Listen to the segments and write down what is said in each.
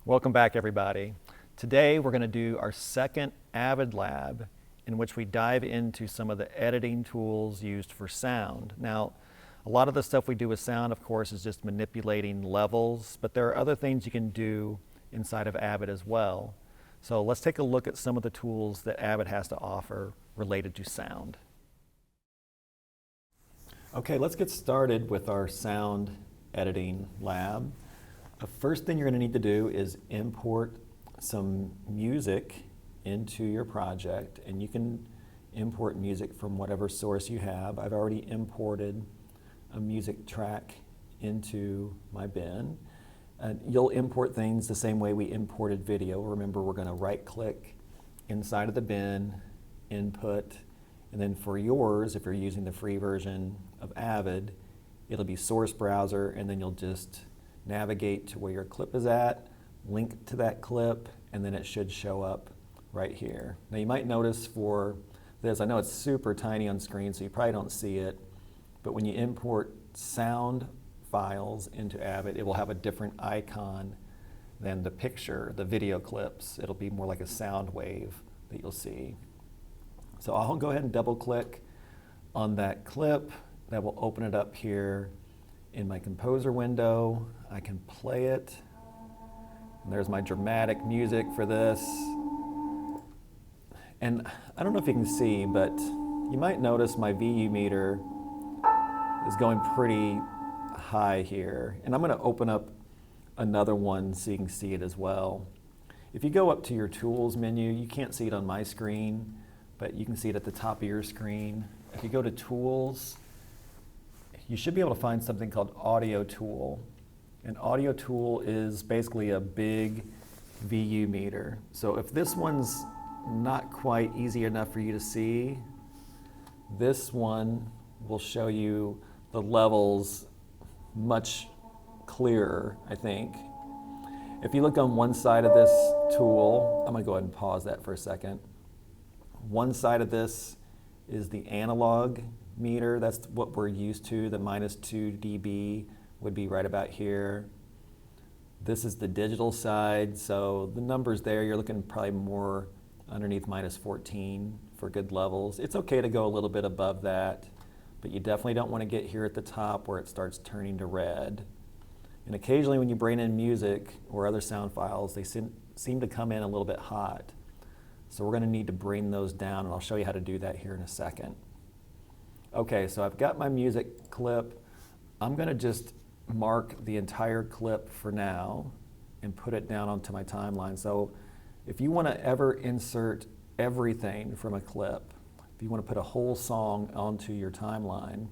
Welcome back, everybody. Today we're going to do our second Avid lab in which we dive into some of the editing tools used for sound. Now, a lot of the stuff we do with sound, of course, is just manipulating levels, but there are other things you can do inside of Avid as well. So let's take a look at some of the tools that Avid has to offer related to sound. Okay, let's get started with our sound editing lab. The first thing you're going to need to do is import some music into your project, and you can import music from whatever source you have. I've already imported a music track into my bin. You'll import things the same way we imported video. Remember, we're going to right-click inside of the bin, input, and then for yours, if you're using the free version of Avid, it'll be source browser, and then you'll just navigate to where your clip is at, link to that clip, and then it should show up right here. Now you might notice for this, I know it's super tiny on screen, so you probably don't see it, but when you import sound files into Avid, it will have a different icon than the picture, the video clips. It'll be more like a sound wave that you'll see. So I'll go ahead and double click on that clip. That will open it up here in my composer window. I can play it. And there's my dramatic music for this. And I don't know if you can see, but you might notice my VU meter is going pretty high here. And I'm going to open up another one so you can see it as well. If you go up to your tools menu, you can't see it on my screen, but you can see it at the top of your screen. If you go to tools, you should be able to find something called audio tool. An audio tool is basically a big VU meter. So if this one's not quite easy enough for you to see, this one will show you the levels much clearer, I think. If you look on one side of this tool, I'm going to go ahead and pause that for a second. One side of this is the analog meter. That's what we're used to. The -2 dB would be right about here. This is the digital side, so the numbers there, you're looking probably more underneath -14 for good levels. It's okay to go a little bit above that, but you definitely don't want to get here at the top where it starts turning to red. And occasionally when you bring in music or other sound files, they seem to come in a little bit hot. So we're going to need to bring those down, and I'll show you how to do that here in a second. Okay, so I've got my music clip. I'm going to just mark the entire clip for now and put it down onto my timeline. So if you want to ever insert everything from a clip, if you want to put a whole song onto your timeline,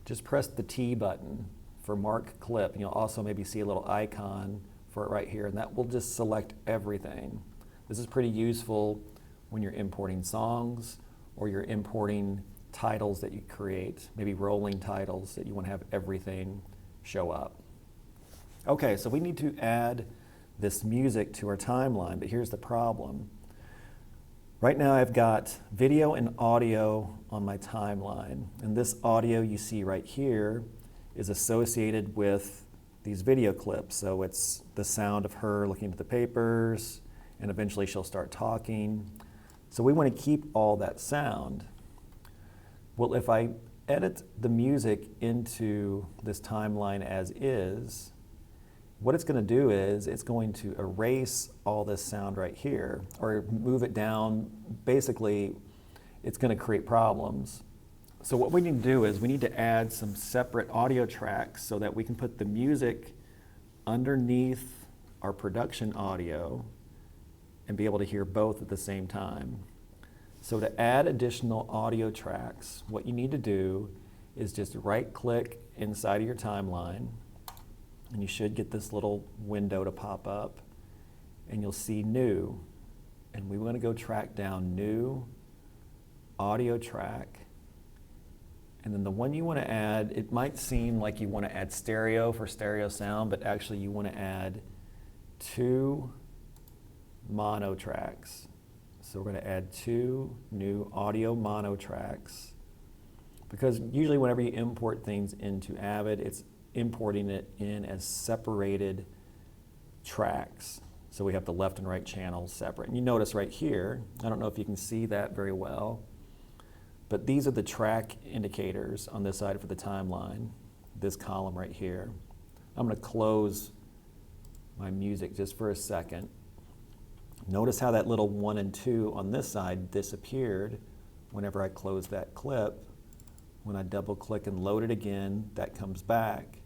just press the T button for mark clip, and you'll also maybe see a little icon for it right here, and that will just select everything. This is pretty useful when you're importing songs or you're importing titles that you create, maybe rolling titles that you want to have everything show up. Okay, so we need to add this music to our timeline, but here's the problem. Right now I've got video and audio on my timeline, and this audio you see right here is associated with these video clips. So it's the sound of her looking at the papers, and eventually she'll start talking. So we want to keep all that sound. Well, if I edit the music into this timeline as is, what it's going to do is it's going to erase all this sound right here, or move it down. Basically, it's going to create problems. So what we need to do is we need to add some separate audio tracks so that we can put the music underneath our production audio and be able to hear both at the same time. So to add additional audio tracks, what you need to do is just right-click inside of your timeline, and you should get this little window to pop up, and you'll see New. And we want to go track down New Audio Track. And then the one you want to add, it might seem like you want to add stereo for stereo sound, but actually you want to add 2 mono tracks. So we're going to add 2 new audio mono tracks, because usually whenever you import things into Avid, it's importing it in as separated tracks. So we have the left and right channels separate. And you notice right here, I don't know if you can see that very well, but these are the track indicators on this side for the timeline, this column right here. I'm going to close my music just for a second. Notice how that little 1 and 2 on this side disappeared whenever I close that clip. When I double click and load it again, that comes back.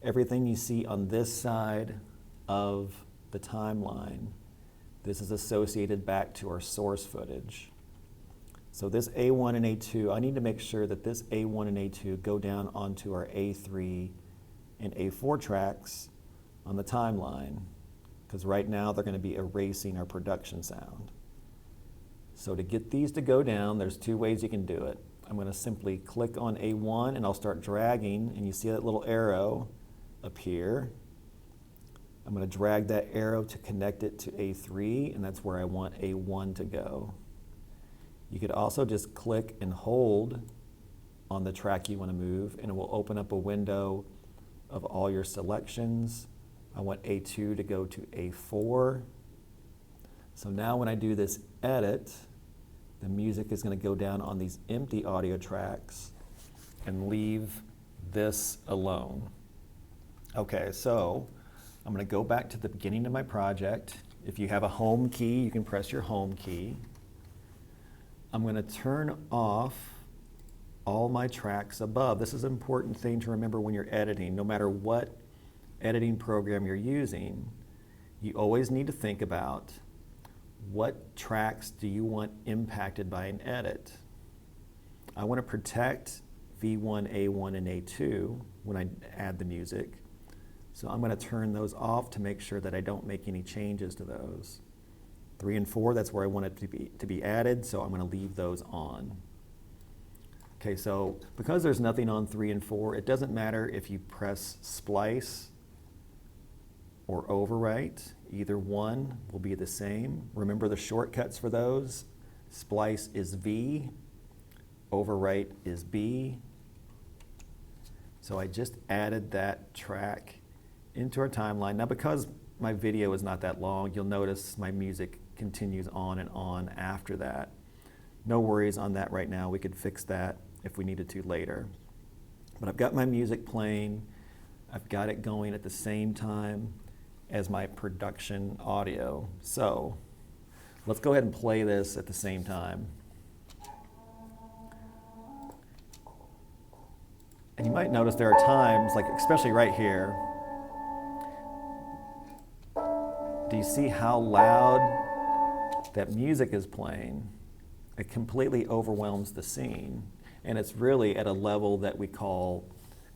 Everything you see on this side of the timeline, this is associated back to our source footage. So this A1 and A2, I need to make sure that this A1 and A2 go down onto our A3 and A4 tracks on the timeline, because right now they're going to be erasing our production sound. So to get these to go down, there's two ways you can do it. I'm going to simply click on A1 and I'll start dragging, and you see that little arrow appear. I'm going to drag that arrow to connect it to A3, and that's where I want A1 to go. You could also just click and hold on the track you want to move, and it will open up a window of all your selections. I want A2 to go to A4. So now when I do this edit, the music is going to go down on these empty audio tracks and leave this alone. Okay, so I'm going to go back to the beginning of my project. If you have a home key, you can press your home key. I'm going to turn off all my tracks above. This is an important thing to remember when you're editing. No matter what editing program you're using, you always need to think about what tracks do you want impacted by an edit. I want to protect V1, A1, and A2 when I add the music. So I'm going to turn those off to make sure that I don't make any changes to those. 3 and 4, that's where I want it to be added, so I'm going to leave those on. Okay, so because there's nothing on 3 and 4, it doesn't matter if you press splice or overwrite. Either one will be the same. Remember the shortcuts for those. Splice is V, overwrite is B. So I just added that track into our timeline. Now because my video is not that long, you'll notice my music continues on and on after that. No worries on that right now. We could fix that if we needed to later. But I've got my music playing. I've got it going at the same time as my production audio. So let's go ahead and play this at the same time. And you might notice there are times, like especially right here, do you see how loud that music is playing? It completely overwhelms the scene. And it's really at a level that we call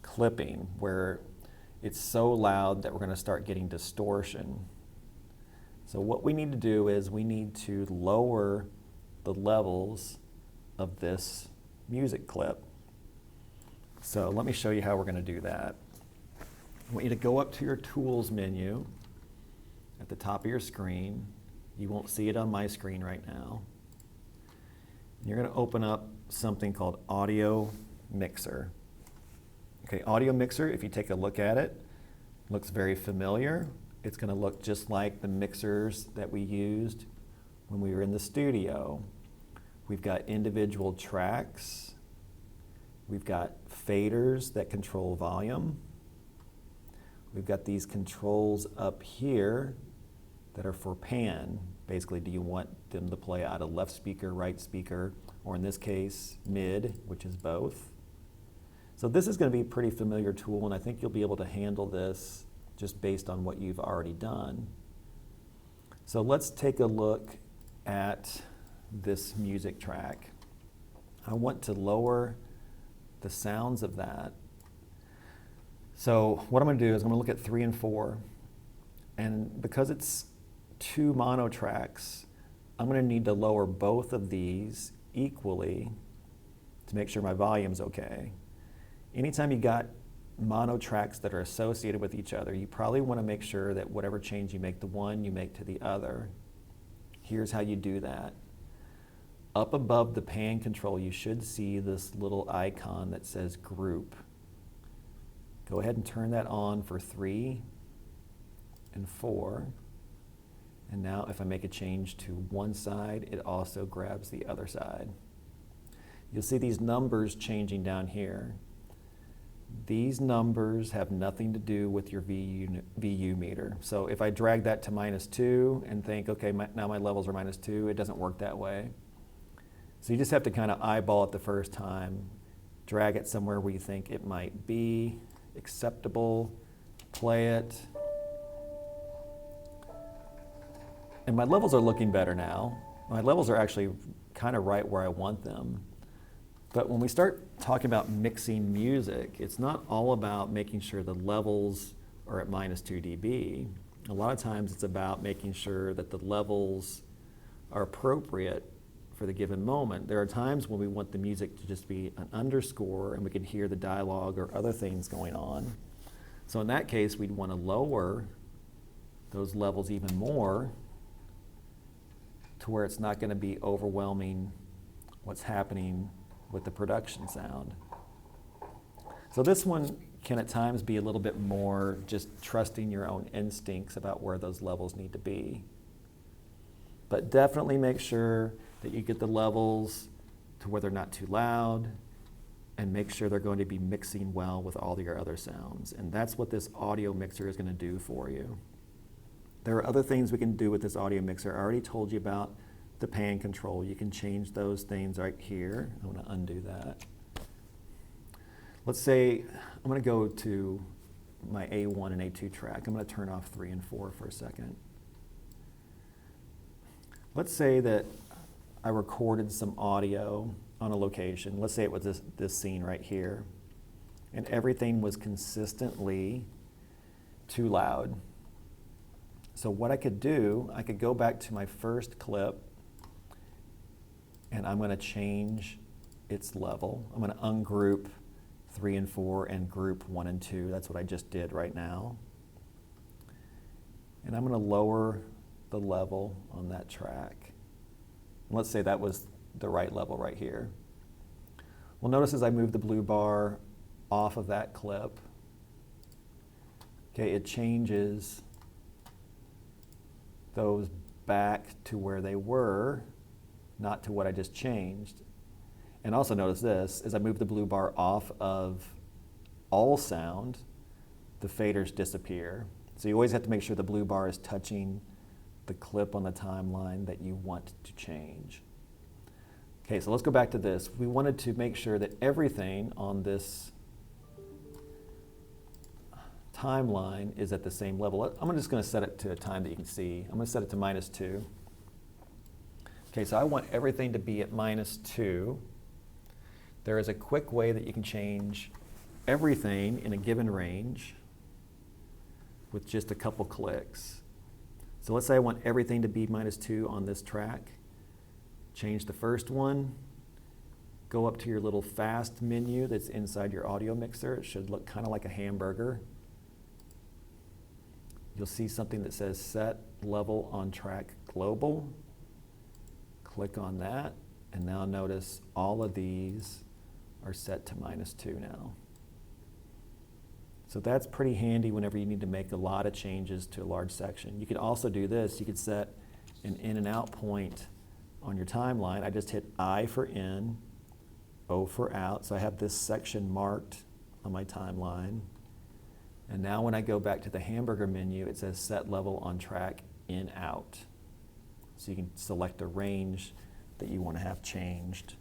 clipping, where it's so loud that we're going to start getting distortion. So what we need to do is we need to lower the levels of this music clip. So let me show you how we're going to do that. I want you to go up to your Tools menu at the top of your screen. You won't see it on my screen right now. You're going to open up something called Audio Mixer. Okay, Audio Mixer, if you take a look at it, looks very familiar. It's going to look just like the mixers that we used when we were in the studio. We've got individual tracks. We've got faders that control volume. We've got these controls up here that are for pan. Basically, do you want them to play out of left speaker, right speaker, or in this case, mid, which is both. So this is going to be a pretty familiar tool, and I think you'll be able to handle this just based on what you've already done. So let's take a look at this music track. I want to lower the sounds of that. So what I'm going to do is I'm going to look at 3 and 4, and because it's 2 mono tracks, I'm going to need to lower both of these equally to make sure my volume's okay. Anytime you got mono tracks that are associated with each other, you probably want to make sure that whatever change you make to one, you make to the other. Here's how you do that. Up above the pan control, you should see this little icon that says group. Go ahead and turn that on for 3. and 4. And now if I make a change to one side, it also grabs the other side. You'll see these numbers changing down here. These numbers have nothing to do with your VU meter. So if I drag that to -2 and think, okay, now my levels are -2, it doesn't work that way. So you just have to kind of eyeball it the first time, drag it somewhere where you think it might be acceptable, play it. And my levels are looking better now. My levels are actually kind of right where I want them. But when we start talking about mixing music, it's not all about making sure the levels are at -2 dB. A lot of times it's about making sure that the levels are appropriate for the given moment. There are times when we want the music to just be an underscore and we can hear the dialogue or other things going on. So in that case, we'd want to lower those levels even more to where it's not going to be overwhelming what's happening with the production sound. So this one can at times be a little bit more just trusting your own instincts about where those levels need to be. But definitely make sure that you get the levels to where they're not too loud, and make sure they're going to be mixing well with all your other sounds. And that's what this audio mixer is going to do for you. There are other things we can do with this audio mixer. I already told you about the pan control. You can change those things right here. I want to undo that. Let's say I'm going to go to my A1 and A2 track. I'm going to turn off 3 and 4 for a second. Let's say that I recorded some audio on a location. Let's say it was this scene right here, and everything was consistently too loud. So what I could do, I could go back to my first clip, and I'm going to change its level. I'm going to ungroup 3 and 4 and group 1 and 2. That's what I just did right now. And I'm going to lower the level on that track. And let's say that was the right level right here. Well, notice as I move the blue bar off of that clip, okay, it changes those back to where they were, not to what I just changed. And also notice this, as I move the blue bar off of all sound, the faders disappear. So you always have to make sure the blue bar is touching the clip on the timeline that you want to change. Okay, so let's go back to this. We wanted to make sure that everything on this timeline is at the same level. I'm just going to set it to a time that you can see. I'm going to set it to -2. Okay, so I want everything to be at -2. There is a quick way that you can change everything in a given range with just a couple clicks. So let's say I want everything to be -2 on this track. Change the first one. Go up to your little fast menu that's inside your audio mixer. It should look kind of like a hamburger. You'll see something that says Set Level on Track Global. Click on that, and now notice all of these are set to -2 now. So that's pretty handy whenever you need to make a lot of changes to a large section. You could also do this. You could set an in and out point on your timeline. I just hit I for in, O for out. So I have this section marked on my timeline. And now when I go back to the hamburger menu, it says Set Level on Track In Out. So you can select a range that you want to have changed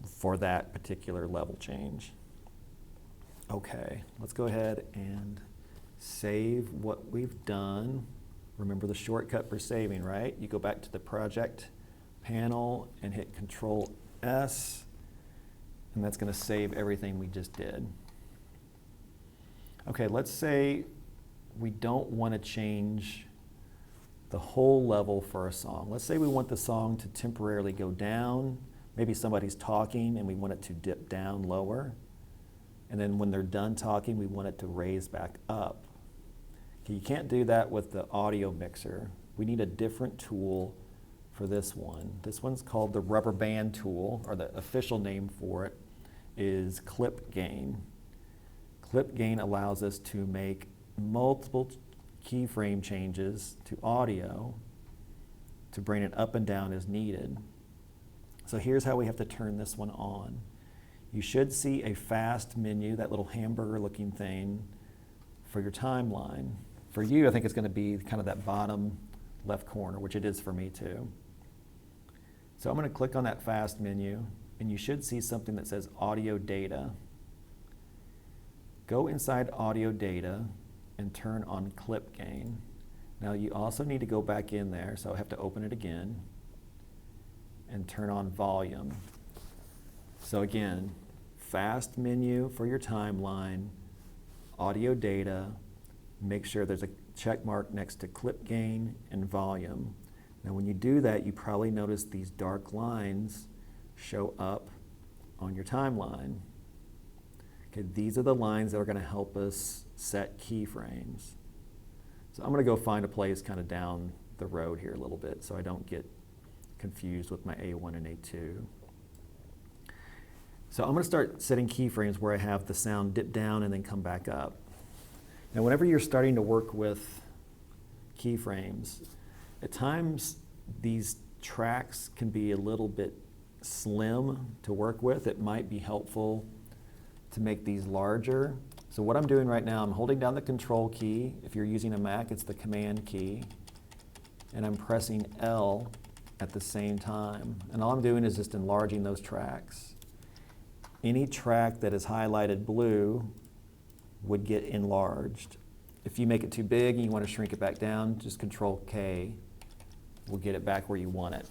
for that particular level change. Okay, let's go ahead and save what we've done. Remember the shortcut for saving, right? You go back to the project panel and hit Control S, and that's going to save everything we just did. Okay, let's say we don't want to change the whole level for a song. Let's say we want the song to temporarily go down. Maybe somebody's talking and we want it to dip down lower. And then when they're done talking, we want it to raise back up. Okay, you can't do that with the audio mixer. We need a different tool for this one. This one's called the rubber band tool, or the official name for it is clip gain. Clip gain allows us to make multiple keyframe changes to audio to bring it up and down as needed. So here's how we have to turn this one on. You should see a fast menu, that little hamburger looking thing for your timeline. For you, I think it's going to be kind of that bottom left corner, which it is for me too. So I'm going to click on that fast menu, and you should see something that says audio data. Go inside audio data and turn on clip gain. Now you also need to go back in there, so I have to open it again and turn on volume. So again, fast menu for your timeline, audio data, make sure there's a check mark next to clip gain and volume. Now when you do that, you probably notice these dark lines show up on your timeline. Okay, these are the lines that are going to help us set keyframes. So I'm going to go find a place kind of down the road here a little bit so I don't get confused with my A1 and A2. So I'm going to start setting keyframes where I have the sound dip down and then come back up. Now whenever you're starting to work with keyframes, at times these tracks can be a little bit slim to work with. It might be helpful to make these larger. So what I'm doing right now, I'm holding down the control key. If you're using a Mac, it's the command key. And I'm pressing L at the same time. And all I'm doing is just enlarging those tracks. Any track that is highlighted blue would get enlarged. If you make it too big and you want to shrink it back down, just Control K will get it back where you want it.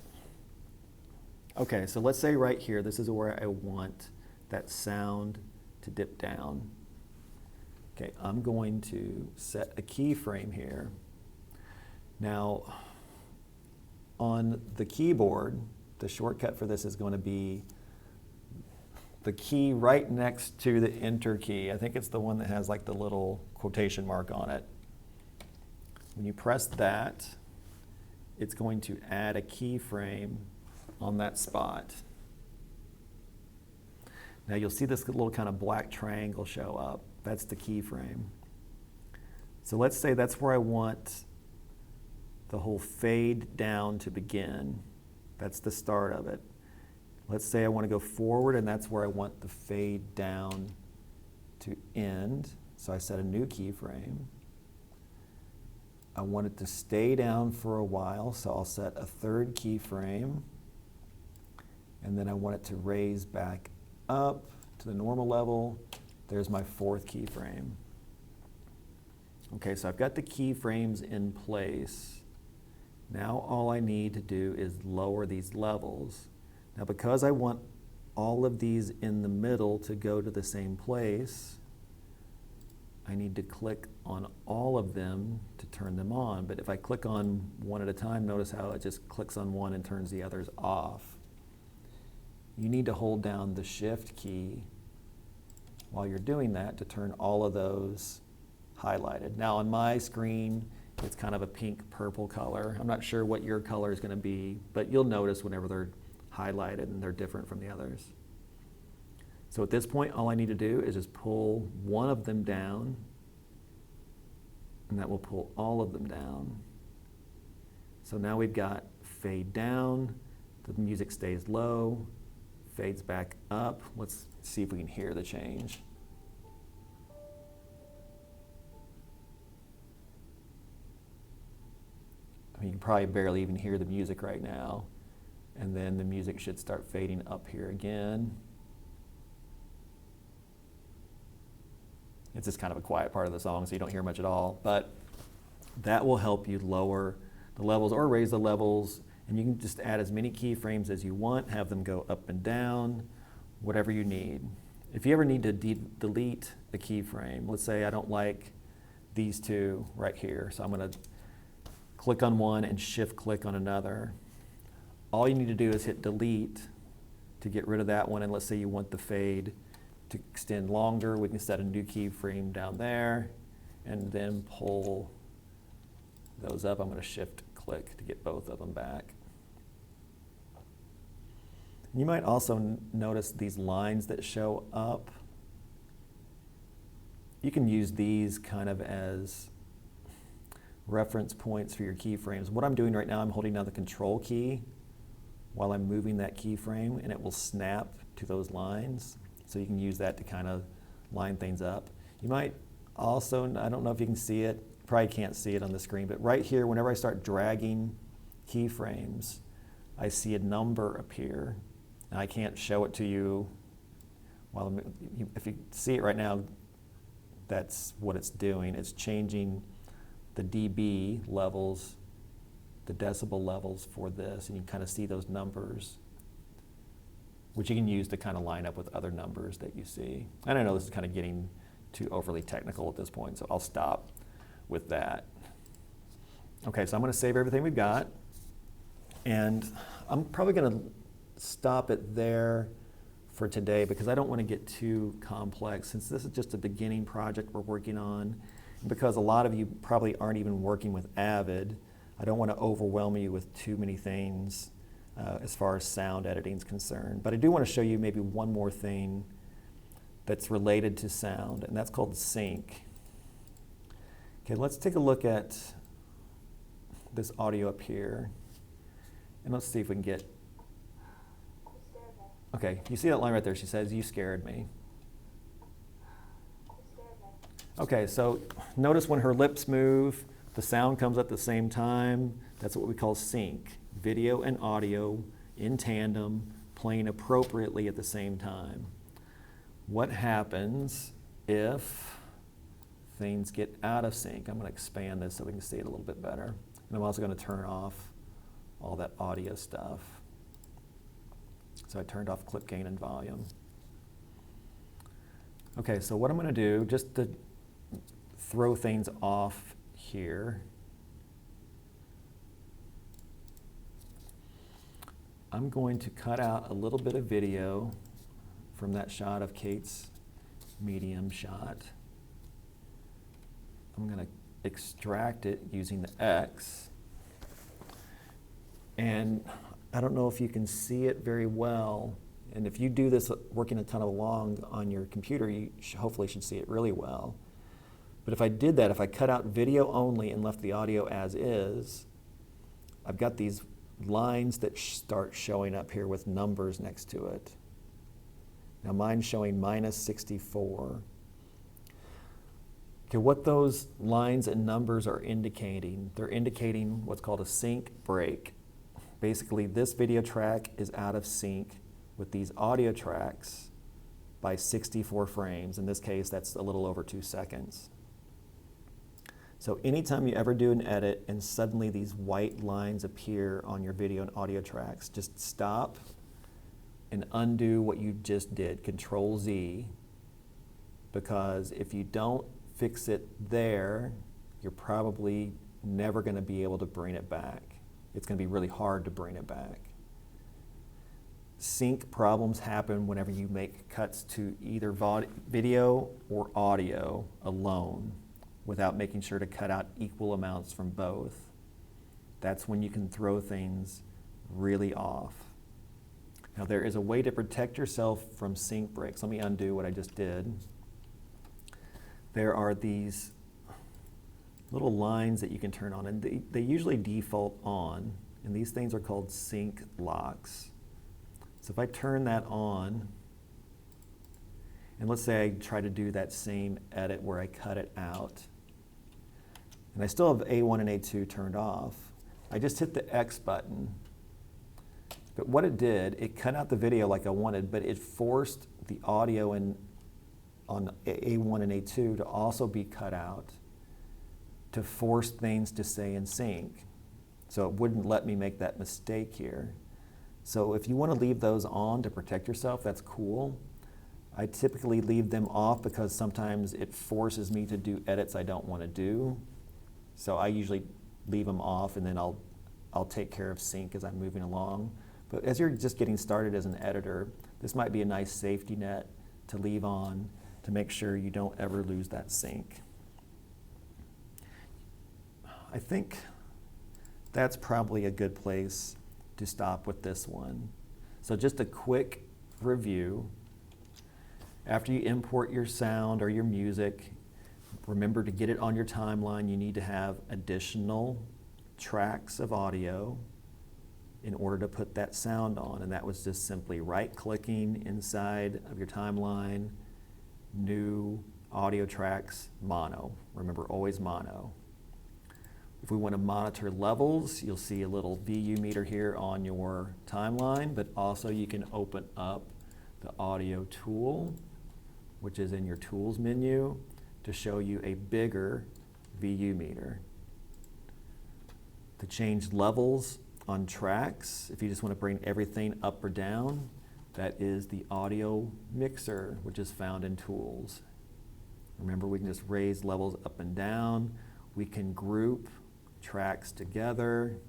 Okay, so let's say right here, this is where I want that sound to dip down. Okay, I'm going to set a keyframe here. Now, on the keyboard, the shortcut for this is going to be the key right next to the Enter key. I think it's the one that has like the little quotation mark on it. When you press that, it's going to add a keyframe on that spot. Now you'll see this little kind of black triangle show up. That's the keyframe. So let's say that's where I want the whole fade down to begin. That's the start of it. Let's say I want to go forward, and that's where I want the fade down to end. So I set a new keyframe. I want it to stay down for a while, so I'll set a third keyframe. And then I want it to raise back up to the normal level. There's my fourth keyframe. Okay, so I've got the keyframes in place. Now all I need to do is lower these levels. Now because I want all of these in the middle to go to the same place, I need to click on all of them to turn them on. But if I click on one at a time, notice how it just clicks on one and turns the others off. You need to hold down the Shift key while you're doing that to turn all of those highlighted. Now on my screen, it's kind of a pink purple color. I'm not sure what your color is going to be, but you'll notice whenever they're highlighted and they're different from the others. So at this point, all I need to do is just pull one of them down, and that will pull all of them down. So now we've got fade down, the music stays low, fades back up. Let's see if we can hear the change. I mean, you can probably barely even hear the music right now. And then the music should start fading up here again. It's just kind of a quiet part of the song, so you don't hear much at all. But that will help you lower the levels or raise the levels. And you can just add as many keyframes as you want, have them go up and down, whatever you need. If you ever need to delete a keyframe, let's say I don't like these two right here, so I'm going to click on one and shift click on another. All you need to do is hit delete to get rid of that one, and let's say you want the fade to extend longer, we can set a new keyframe down there and then pull those up. I'm going to shift click to get both of them back. You might also notice these lines that show up. You can use these kind of as reference points for your keyframes. What I'm doing right now, I'm holding down the control key while I'm moving that keyframe, and it will snap to those lines. So you can use that to kind of line things up. You might also, I don't know if you can see it, probably can't see it on the screen, but right here, whenever I start dragging keyframes, I see a number appear. Now I can't show it to you while if you see it right now, that's what it's doing. It's changing the dB levels, the decibel levels for this, and you kind of see those numbers, which you can use to kind of line up with other numbers that you see. And I know this is kind of getting too overly technical at this point, so I'll stop with that. Okay, so I'm going to save everything we've got, and I'm probably going to stop it there for today because I don't want to get too complex since this is just a beginning project we're working on. And because a lot of you probably aren't even working with Avid, I don't want to overwhelm you with too many things as far as sound editing is concerned. But I do want to show you maybe one more thing that's related to sound, and that's called sync. Okay, let's take a look at this audio up here, and let's see if we can get. Okay, you see that line right there? She says, "You scared me." Okay, so notice when her lips move, the sound comes at the same time. That's what we call sync. Video and audio in tandem, playing appropriately at the same time. What happens if things get out of sync? I'm going to expand this so we can see it a little bit better. And I'm also going to turn off all that audio stuff. So I turned off clip gain and volume. Okay, so what I'm going to do, just to throw things off here, I'm going to cut out a little bit of video from that shot of Kate's medium shot. I'm going to extract it using the X. And I don't know if you can see it very well. And if you do this working a ton along on your computer, you hopefully should see it really well. But if I did that, if I cut out video only and left the audio as is, I've got these lines that start showing up here with numbers next to it. Now mine's showing -64. Okay, what those lines and numbers are indicating, they're indicating what's called a sync break. Basically, this video track is out of sync with these audio tracks by 64 frames. In this case, that's a little over 2 seconds. So anytime you ever do an edit and suddenly these white lines appear on your video and audio tracks, just stop and undo what you just did, Control Z, because if you don't fix it there, you're probably never going to be able to bring it back. It's going to be really hard to bring it back. Sync problems happen whenever you make cuts to either video or audio alone without making sure to cut out equal amounts from both. That's when you can throw things really off. Now there is a way to protect yourself from sync breaks. Let me undo what I just did. There are these little lines that you can turn on, and they usually default on, and these things are called sync locks. So if I turn that on, and let's say I try to do that same edit where I cut it out, and I still have A1 and A2 turned off, I just hit the X button. But what it did, it cut out the video like I wanted, but it forced the audio on A1 and A2 to also be cut out to force things to stay in sync. So it wouldn't let me make that mistake here. So if you want to leave those on to protect yourself, that's cool. I typically leave them off because sometimes it forces me to do edits I don't want to do. So I usually leave them off, and then I'll take care of sync as I'm moving along. But as you're just getting started as an editor, this might be a nice safety net to leave on to make sure you don't ever lose that sync. I think that's probably a good place to stop with this one. So just a quick review. After you import your sound or your music, Remember, to get it on your timeline, you need to have additional tracks of audio in order to put that sound on. And that was just simply right-clicking inside of your timeline, new audio tracks, mono. Remember, always mono. If we want to monitor levels, you'll see a little VU meter here on your timeline, but also you can open up the audio tool, which is in your tools menu, to show you a bigger VU meter. To change levels on tracks, if you just want to bring everything up or down, that is the audio mixer, which is found in tools. Remember, we can just raise levels up and down. We can group tracks together.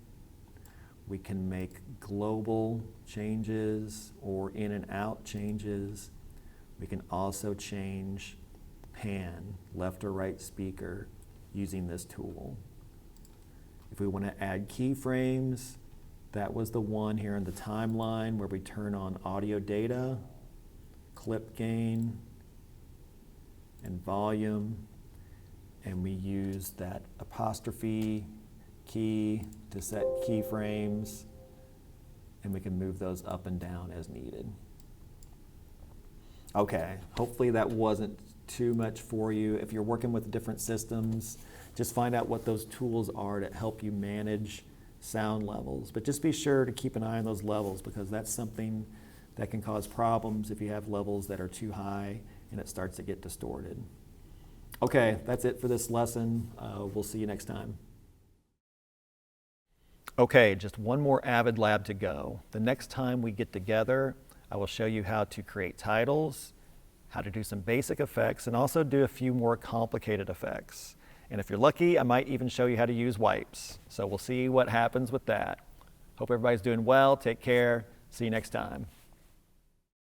We can make global changes or in and out changes. We can also change pan, left or right speaker, using this tool. If we want to add keyframes, that was the one here in the timeline where we turn on audio data, clip gain, and volume, and we use that apostrophe key to set keyframes, and we can move those up and down as needed. Okay, hopefully that wasn't too much for you. If you're working with different systems, just find out what those tools are to help you manage sound levels. But just be sure to keep an eye on those levels, because that's something that can cause problems if you have levels that are too high and it starts to get distorted. Okay, that's it for this lesson. We'll see you next time. Okay, just one more Avid lab to go. The next time we get together, I will show you how to create titles, how to do some basic effects, and also do a few more complicated effects. And if you're lucky, I might even show you how to use wipes. So we'll see what happens with that. Hope everybody's doing well. Take care. See you next time.